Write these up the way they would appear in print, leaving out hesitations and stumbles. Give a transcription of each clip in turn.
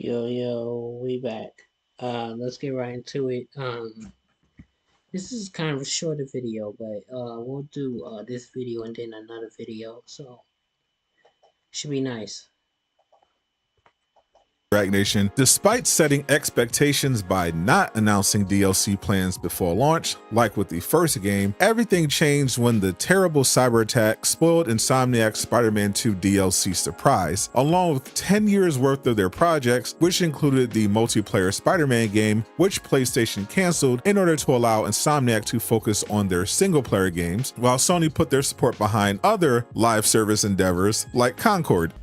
Yo, we back. Let's get right into it. This is kind of a shorter video, but we'll do this video and then another video, so should be nice. Nation, despite setting expectations by not announcing DLC plans before launch, like with the first game, everything changed when the terrible cyber attack spoiled Insomniac's Spider-Man 2 DLC surprise, along with 10 years worth of their projects, which included the multiplayer Spider-Man game, which PlayStation canceled in order to allow Insomniac to focus on their single-player games, while Sony put their support behind other live service endeavors like Concord.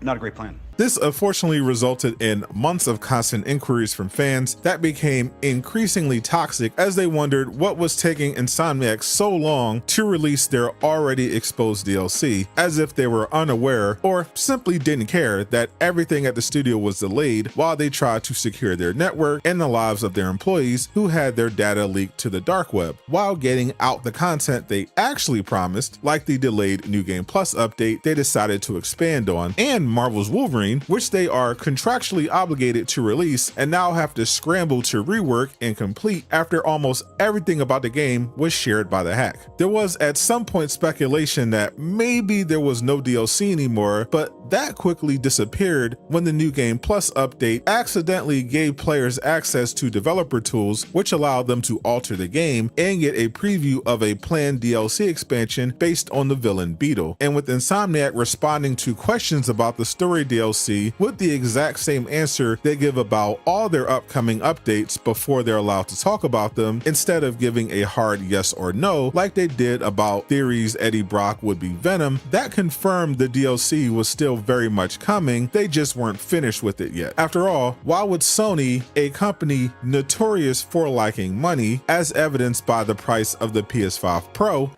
Not a great plan. This unfortunately resulted in months of constant inquiries from fans that became increasingly toxic as they wondered what was taking Insomniac so long to release their already exposed DLC, as if they were unaware or simply didn't care that everything at the studio was delayed while they tried to secure their network and the lives of their employees who had their data leaked to the dark web, while getting out the content they actually promised, like the delayed New Game Plus update they decided to expand on, and Marvel's Wolverine, which they are contractually obligated to release and now have to scramble to rework and complete after almost everything about the game was shared by the hack. There was at some point speculation that maybe there was no DLC anymore, but that quickly disappeared when the New Game Plus update accidentally gave players access to developer tools which allowed them to alter the game and get a preview of a planned DLC expansion based on the villain Beetle. And with Insomniac responding to questions about the story DLC with the exact same answer they give about all their upcoming updates before they're allowed to talk about them, instead of giving a hard yes or no like they did about theories Eddie Brock would be Venom, that confirmed the DLC was still very much coming, they just weren't finished with it yet. After all, why would Sony, a company notorious for liking money, as evidenced by the price of the PS5 Pro,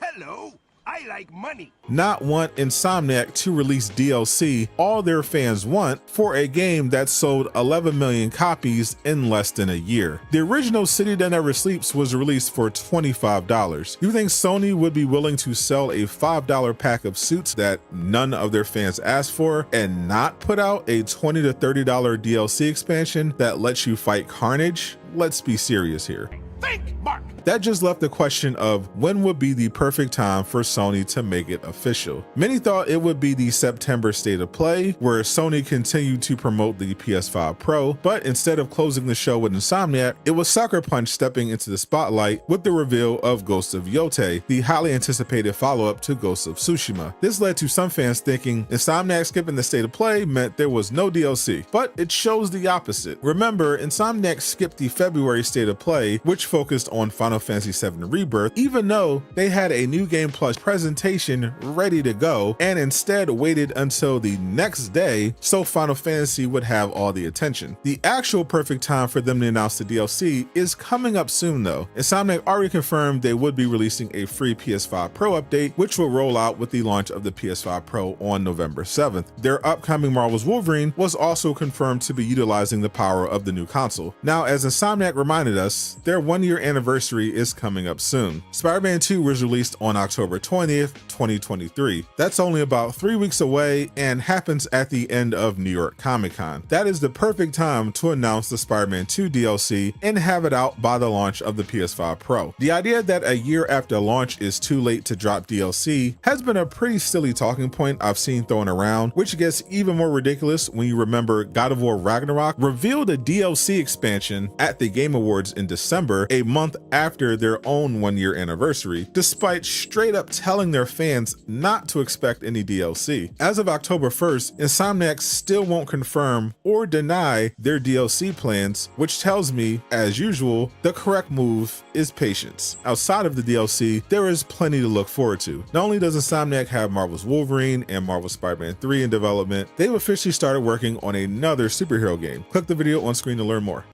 I like money, not want Insomniac to release DLC all their fans want for a game that sold 11 million copies in less than a year? The original City That Never Sleeps was released for $25. You think Sony would be willing to sell a $5 pack of suits that none of their fans asked for and not put out a $20 to $30 DLC expansion that lets you fight Carnage? Let's be serious here. think, Mark. That just left the question of when would be the perfect time for Sony to make it official. Many thought it would be the September State of Play, where Sony continued to promote the PS5 Pro, but instead of closing the show with Insomniac, it was Sucker Punch stepping into the spotlight with the reveal of Ghost of Yotei, the highly anticipated follow-up to Ghost of Tsushima. This led to some fans thinking Insomniac skipping the State of Play meant there was no DLC, but it shows the opposite. Remember, Insomniac skipped the February State of Play, which focused on Final Fantasy VII Rebirth, even though they had a New Game Plus presentation ready to go, and instead waited until the next day so Final Fantasy would have all the attention. The actual perfect time for them to announce the DLC is coming up soon though. Insomniac already confirmed they would be releasing a free PS5 Pro update, which will roll out with the launch of the PS5 Pro on November 7th. Their upcoming Marvel's Wolverine was also confirmed to be utilizing the power of the new console. Now, as Insomniac reminded us, their 1-year anniversary is coming up soon. Spider-Man 2 was released on October 20th, 2023. That's only about 3 weeks away and happens at the end of New York Comic Con. That is the perfect time to announce the Spider-Man 2 DLC and have it out by the launch of the PS5 Pro. The idea that a year after launch is too late to drop DLC has been a pretty silly talking point I've seen thrown around, which gets even more ridiculous when you remember God of War Ragnarok revealed a DLC expansion at the Game Awards in December, a month after their own 1-year anniversary, despite straight up telling their fans not to expect any DLC. As of October 1st, Insomniac still won't confirm or deny their DLC plans, which tells me, as usual, the correct move is patience. Outside of the DLC, there is plenty to look forward to. Not only does Insomniac have Marvel's Wolverine and Marvel's Spider-Man 3 in development, they've officially started working on another superhero game. Click the video on screen to learn more.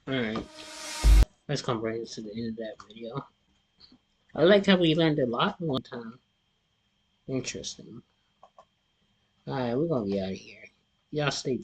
Alright, let's come right to the end of that video. I liked how we landed a lot in one time. Interesting. Alright, we're gonna be out of here. Y'all stay tuned.